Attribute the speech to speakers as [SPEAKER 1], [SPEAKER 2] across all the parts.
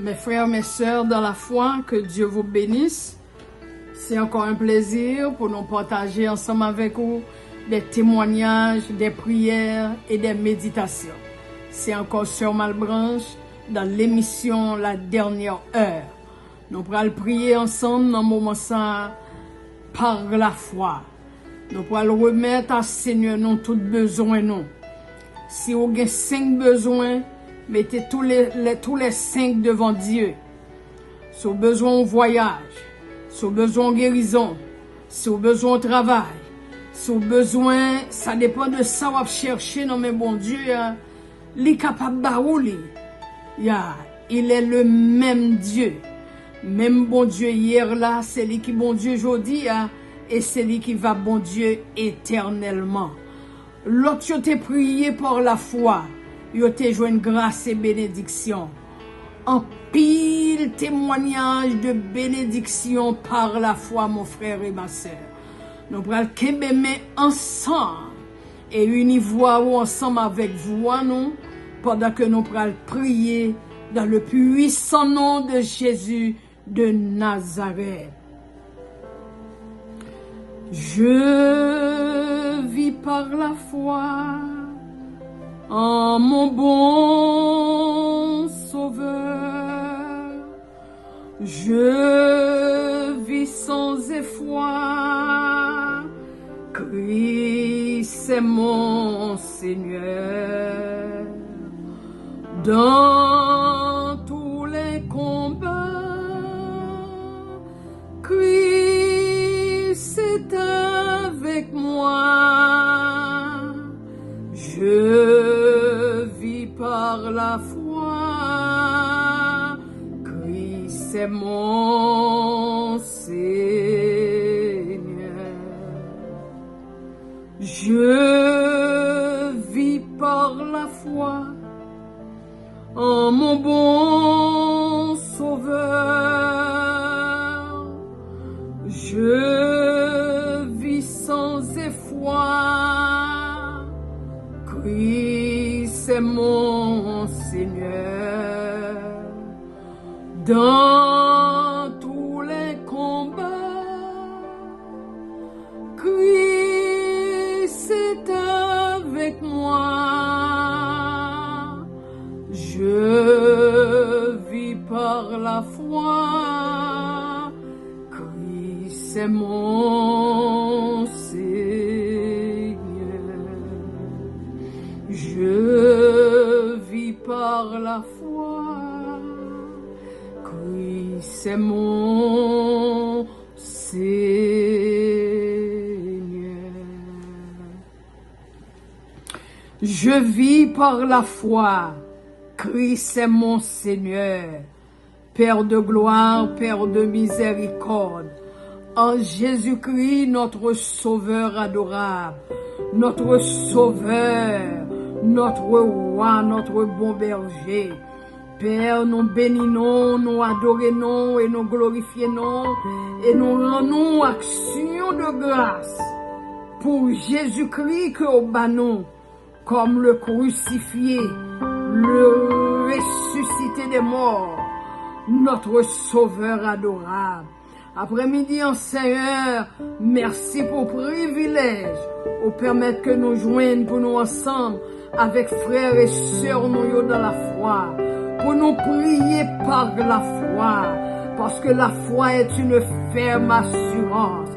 [SPEAKER 1] Mes frères, mes sœurs dans la foi, que Dieu vous bénisse. C'est encore un plaisir pour nous partager ensemble avec vous des témoignages, des prières et des méditations. C'est encore Sœur Malbranche dans l'émission La Dernière Heure. Nous allons prier ensemble dans le moment ça par la foi. Nous allons remettre à Seigneur nous tout besoin nous. Si vous avez 5 besoins, mettez tous les 5 devant Dieu. Si vous avez besoin de voyage, si vous avez besoin de guérison, si vous avez besoin de travail, si vous avez besoin, ça dépend de ça que vous cherchez, non mais bon Dieu, il est capable de il est le même Dieu. Même bon Dieu hier là, c'est lui qui bon Dieu aujourd'hui, et c'est lui qui va bon Dieu éternellement. L'autre, je t'ai prié par la foi. Je t'ai joué une grâce et bénédiction. En pile témoignage de bénédiction par la foi, mon frère et ma sœur. Nous allons kembeme ensemble et unir ensemble avec vous, nous, pendant que nous allons prier dans le puissant nom de Jésus de Nazareth. Je vis par la foi en mon bon Sauveur. Je vis sans effroi, Christ c'est mon Seigneur. Dans tous les combats, Christ est avec moi. Je vis par la foi, Christ est mon Seigneur. Je vis par la foi en mon bon Sauveur. Je vis sans effroi, Christ est mon Seigneur. Dans tous les combats, Christ est avec moi. Je vis par la foi, Christ est mon Seigneur. Je vis par la foi, Christ est mon Seigneur. Je vis par la foi, Christ est mon Seigneur. Père de gloire, Père de miséricorde, en Jésus-Christ, notre Sauveur adorable, notre Sauveur, notre Roi, notre bon berger. Père, nous bénissons, nous adorons et nous glorifions et nous rendons action de grâce pour Jésus-Christ que au banon, comme le crucifié, le ressuscité des morts, notre Sauveur adorable. Après-midi en Seigneur, merci pour le privilège, pour permettre que nous joignions pour nous ensemble avec frères et sœurs nous dans la foi, pour nous prier par la foi, parce que la foi est une ferme assurance.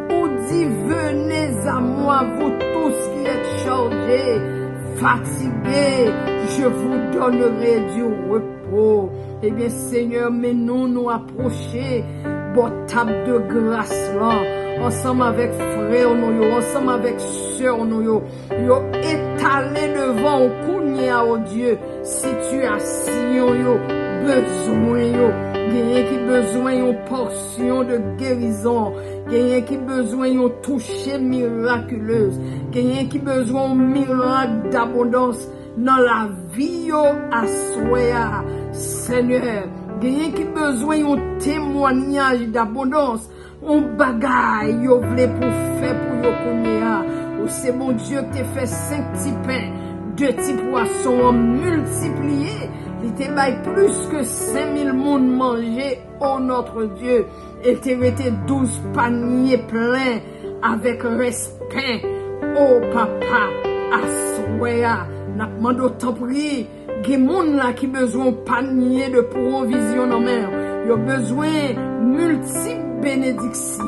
[SPEAKER 1] Ou dit, venez à moi, vous tous qui êtes chargés, fatigués, je vous donnerai du repos. Eh bien, Seigneur, mais nous approcher, bon table de grâce là, ensemble avec frères nous, ensemble avec sœurs nous, étalé devant au Kounia, oh Dieu, situation, besoin, gagne qui besoin une portion de guérison, gagne qui besoin une toucher miraculeuse, gagne qui besoin un miracle d'abondance dans la vie à soi, Seigneur. Gagne qui besoin un témoignage d'abondance, un bagaille yo vle pour faire pour yo connaître. Ou c'est mon Dieu qui fait 5 petits pains, 2 petits poissons multipliés. Il te baille plus que 5000 monde manger, oh notre Dieu. Il te mette 12 paniers pleins avec respect, oh papa, assoya. N'a demandé autant prier. Il y a des gens qui ont besoin de panier de provision dans mer. Ils ont besoin de multiples bénédictions.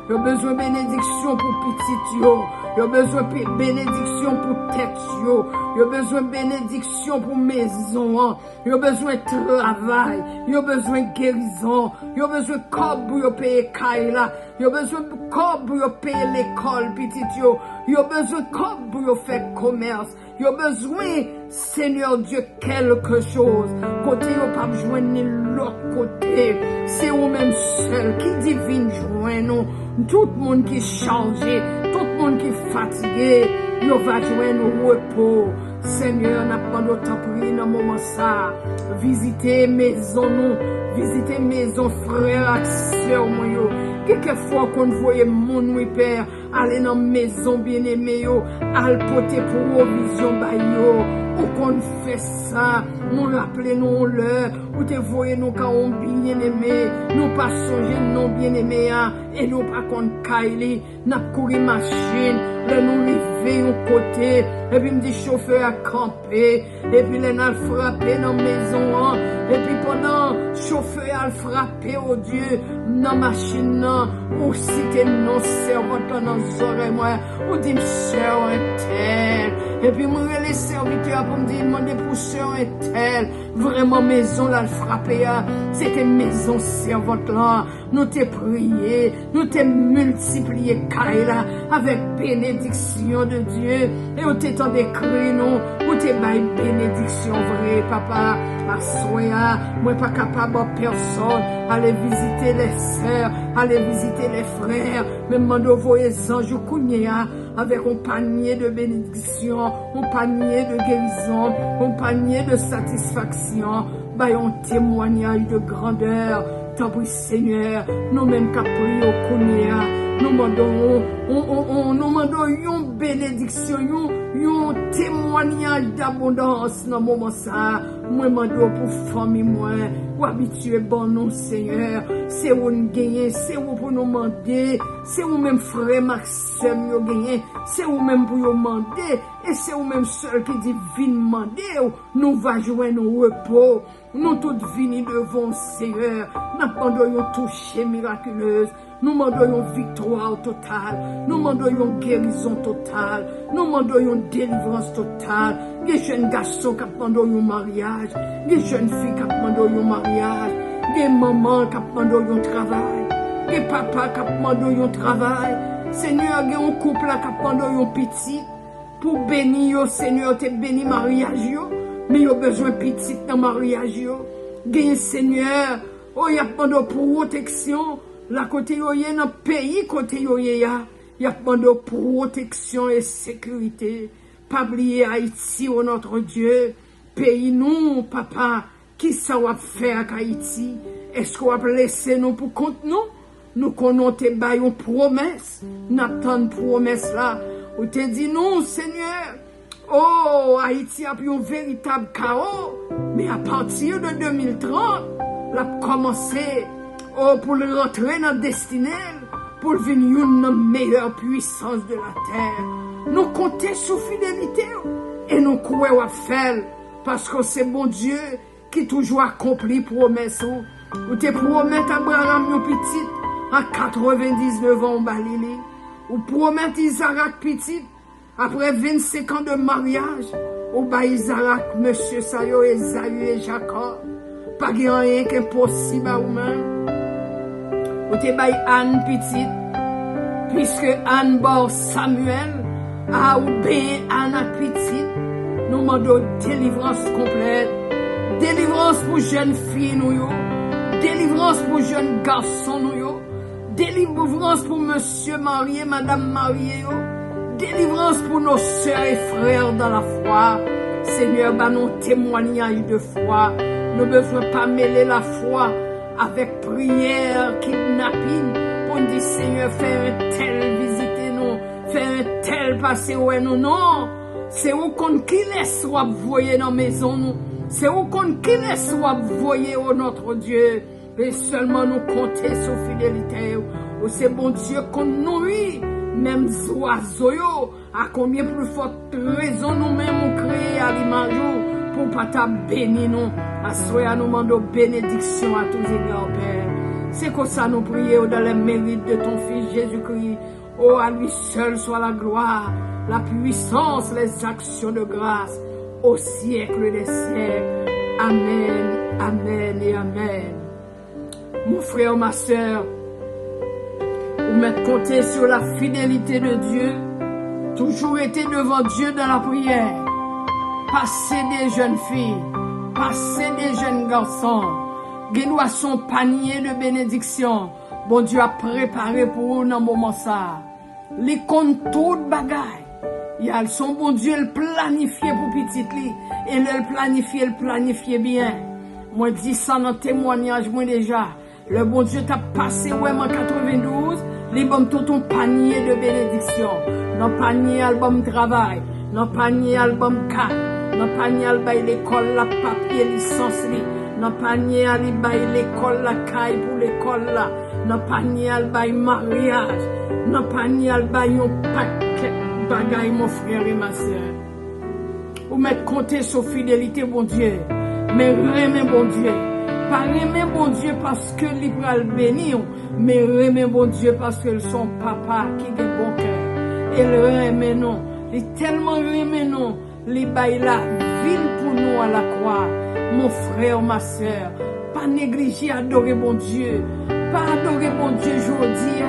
[SPEAKER 1] Ils ont besoin de bénédictions pour petit yo. Ils ont besoin de bénédictions pour tête yo. Ils ont besoin de bénédictions pour maison. Ils ont besoin de travail. Ils ont besoin de guérison. Ils ont besoin de corps pour payer Kaila. Ils ont besoin de corps pour payer l'école petit yo. Ils ont besoin de corps pour faire commerce. Ils ont besoin, Seigneur Dieu, quelque chose. Côté, ils n'ont pas besoin de l'autre côté. C'est eux-mêmes seuls qui divine joindre nous. Tout le monde qui est changé, tout le monde qui est fatigué, ils va joindre au repos. Seigneur, n'a pas d'autre prier dans le moment ça. Visitez maison nous, visitez maison frères et sœurs moi. Quelquefois qu'on voyait mon père aller dans maison bien-aimée yo, al porter provision ba yo, ou qu'on fait ça, nous rappeler nous l'heure, ou te voyez nous quand on bien-aimé, nous pas songer non bien-aimé et nous pas qu'on kaili, n'a courir machine, là nous lever un côté, et puis me dit chauffeur à camper, et puis là n'a frappé dans maison, et puis pendant chauffeur a frappé au Dieu dans machine là, ou si t'es non servant dans oreilles moi, ou dit sœur un tel, et puis moi les serviteurs pour me dire demander pour sœur un tel, vraiment maison là frappé, c'était maison servante là, nous t'ai prié, nous t'ai multiplié Kaila avec bénédiction de Dieu, et on t'est en décrit nous, ou t'es bail bénédiction vraie papa, à soya, moi pas capable de personne, aller visiter les sœurs, aller visiter les frères, même de voyer anges kounia avec un panier de bénédiction, un panier de guérison, un panier de satisfaction, bah un témoignage de grandeur. Tant pis Seigneur, nous-mêmes qui prions au kounia, nous demandons une bénédiction, un témoignage d'abondance dans le moment ça. Moi, je demande pour famille, moi, ou habitué bon nous, Seigneur. C'est où nous gagnons, c'est où pour nous demander, c'est où même frère Maxime nous gagner, c'est où même pour nous demander, et c'est où même seul qui dit vine demander, nous va jouer nos repos. Nous tous venus devant le Seigneur, nous demandons une touche miraculeuse. Nous demandons une victoire totale, nous demandons une guérison totale, nous demandons une délivrance totale. Les jeunes garçons qui demandent un mariage, les jeunes filles qui demandent un mariage, les mamans qui demandent un travail, les papas qui demandent un travail. Seigneur, il y a un couple qui demande un petit pour bénir, Seigneur, te béni mariage, mais il y a besoin de petit dans le mariage. Il Seigneur, il y a besoin de protection. La côté yoye dans pays côté yoye y a pas de protection et sécurité. Pas oublier Haïti, oh notre Dieu, pays nous, papa, qui ça va faire à Haïti? Est-ce qu'on va laisser nous pour compte nous? Nous connaissons tes bails promesse, n'attendons promesse là. Ou te dit non, Seigneur, oh, Haïti a eu un véritable chaos, mais à partir de 2030, l'a commencé. Oh, pour le rentrer dans la destinée, pour venir une meilleure puissance de la terre. Nous comptons sur fidélité et nous croyons à faire parce que c'est bon Dieu qui toujours accomplit promesse. Ou te promet Abraham yon petit à 99 ans au Balili. Ou promet Isaac petit après 25 ans de mariage. Ou ba Isaac, monsieur Sayo, Esaü et Jacob. Pas rien qui est impossible à vous-même. Ou te bay Anne petite, puisque Anne bord Samuel a obéi Anne petite, nous demandons délivrance complète, délivrance pour jeunes filles nous yo, délivrance pour jeunes garçons nous yo, délivrance pour monsieur marié, madame mariée yo, délivrance pour nos sœurs et frères dans la foi. Seigneur, bah nos témoignages de foi, nous ne besoin pas mêler la foi avec prière, kidnapping, pour dire Seigneur, faire un tel visiter nous, faire un tel passer ouais nous, non. C'est où qu'on qui laisse soit voyer dans la maison nous, C'est où qu'on qui laisse voyer au notre Dieu. Et seulement nous compter sur fidélité. Ou c'est bon Dieu qu'on nourrit. Même oiseaux, à combien plus forte raison nous-mêmes nous créer à l'image pour pas ta bénir nous. À soi nous demandons bénédiction à tous égards, Père. C'est comme ça nous prions dans les mérites de ton Fils Jésus-Christ. Oh, à lui seul soit la gloire, la puissance, les actions de grâce au siècle des siècles. Amen, amen et amen. Mon frère, ma soeur, vous m'êtes compté sur la fidélité de Dieu, toujours été devant Dieu dans la prière, passer des jeunes filles, passer des jeunes garçons, gagner son panier de bénédiction. Bon Dieu a préparé pour eux dans le moment ça. Les comptes tout bagaille. Il y a son bon Dieu le planifié pour petite li. Et le planifié bien. Moi dis ça dans témoignage moi déjà. Le bon Dieu t'a passé vraiment en 92. Les bons tout ton panier de bénédiction. Dans panier album travail. Dans panier album 4. Dans panier album l'école la papier licence li. Dans panier album l'école la caille pour l'école là. Dans panier album mariage. Dans panier album un paquet bagaille mon frère et ma soeur. Vous m'êtes compté sur fidélité bon Dieu. Mais remets bon Dieu. Pas remets bon Dieu parce que il va le bénir. Mais remets bon Dieu parce que son papa qui a bon cœur. Et le remets non. Il est tellement remets non. Il baille la ville pour nous à la croix. Mon frère, ma soeur. Pas négliger adorer bon Dieu. Pas adorer bon Dieu aujourd'hui.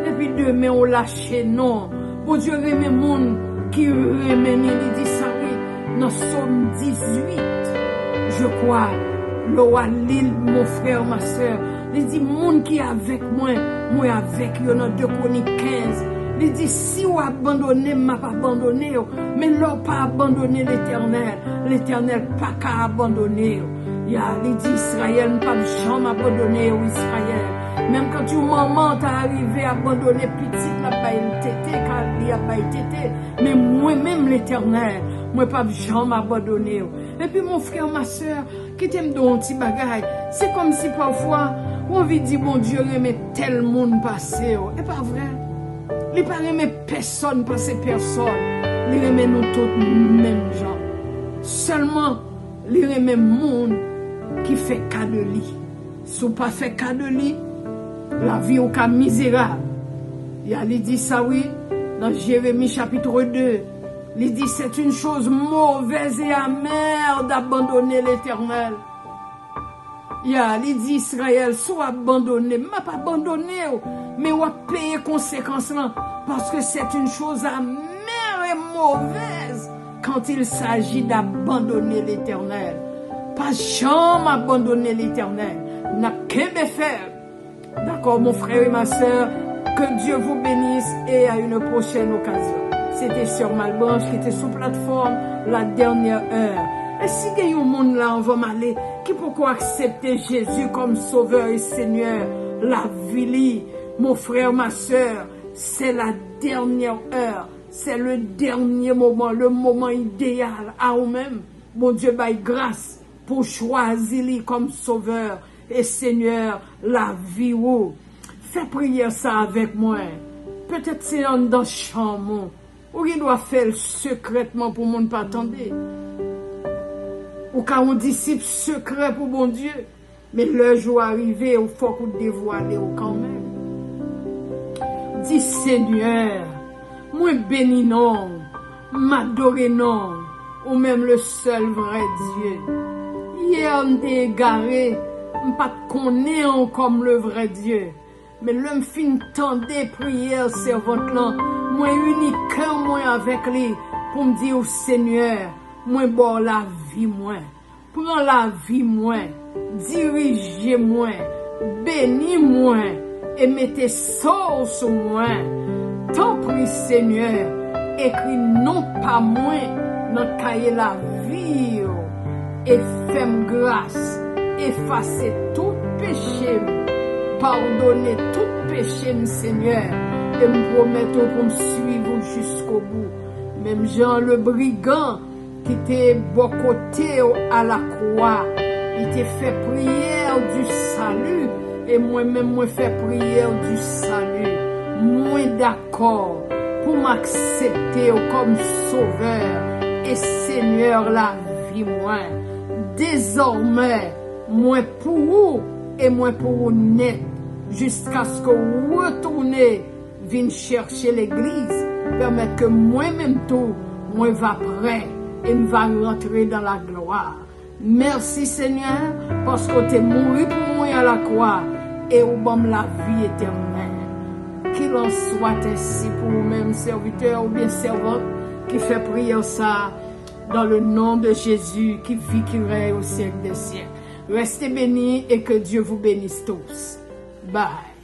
[SPEAKER 1] Et puis demain on lâche non. Bon Dieu remet monde qui remet il dit ça oui. Dans Somme 18. Je crois. Le roi Lille, mon frère, ma soeur. Il dit monde qui est avec moi. Moi avec yo dans 2 Chroniques 15. Il dit si vous abandonnez, m'a pas abandonné. Mais l'on pas abandonné l'Éternel. L'Éternel pas qu'à abandonner. Il dit Israël ne pas jamais abandonner Israël. Même quand tu maman t'as arrivé à abandonner petite la baille tété car il a baille tété. Mais moi-même l'Éternel, moi pas jamais abandonner. Et puis mon frère, ma soeur, qui t'aime dans un petit bagaille, c'est comme si parfois on vit dire bon Dieu remet tel monde passé. Et pas vrai. Il pas remet personne passer personne. Il remet nous tous même gens. Seulement il remet monde qui fait cas de lui. Si vous pas fait cas de lui, la vie au cas misérable. Il a dit ça oui dans Jérémie chapitre 2. Il dit c'est une chose mauvaise et amère d'abandonner l'Éternel. Il dit Israël soit abandonné, m'a pas abandonné, mais on va payer conséquences là parce que c'est une chose amère et mauvaise quand il s'agit d'abandonner l'Éternel. Pas jamais abandonner l'Éternel. N'a qu'à faire. D'accord, mon frère et ma soeur, que Dieu vous bénisse et à une prochaine occasion. C'était Sœur Malbranche qui était sous plateforme la dernière heure. Et si il y a un monde là, on va m'aller, qui pourquoi accepter Jésus comme Sauveur et Seigneur, la vie, mon frère, ma soeur, c'est la dernière heure, c'est le dernier moment, le moment idéal à vous-même. Mon Dieu, baille grâce pour choisir lui comme Sauveur et Seigneur, la vie. Fais prier ça avec moi. Peut-être c'est dans le chambre. Ou il doit faire secrètement pour mon pas attendre. Ou quand on disciple secret pour bon Dieu. Mais le jour arrivé, il faut qu'on dévoile quand même. Dis Seigneur, moi bénis non, m'adore non, ou même le seul vrai Dieu. Hier on t'est égaré, pas te connaître comme le vrai Dieu. Mais l'homme fin tendait prière servante là, moi unique moi avec lui pour me dire au Seigneur, moi bon la vie moi, prends la vie moi, dirigez-moi, bénis-moi et mettez sort sur moi. T'en prie Seigneur, écris non pas moi dans cahier la vie et fais-moi grâce, effacer tout péché. Pardonnez tout péché, Seigneur, et me promettons pour me suivre jusqu'au bout. Même Jean le brigand, qui était bon côté à la croix. Il t'a fait prière du salut. Et moi-même, moi fait prière du salut. Moi d'accord pour m'accepter comme sauveur et Seigneur la vie moi. Désormais, moi pour vous et moi pour vous net, jusqu'à ce que vous retournez, vienne chercher l'église, permettre que moi-même tout, moi va prêt et me va rentrer dans la gloire. Merci Seigneur, parce que tu es mort pour moi à la croix et au bon la vie éternelle. Qu'il en soit ainsi pour vous-même, serviteurs ou bien servantes, qui fait prier ça dans le nom de Jésus, qui vit, qui règne au siècle des siècles. Restez bénis et que Dieu vous bénisse tous. Bye.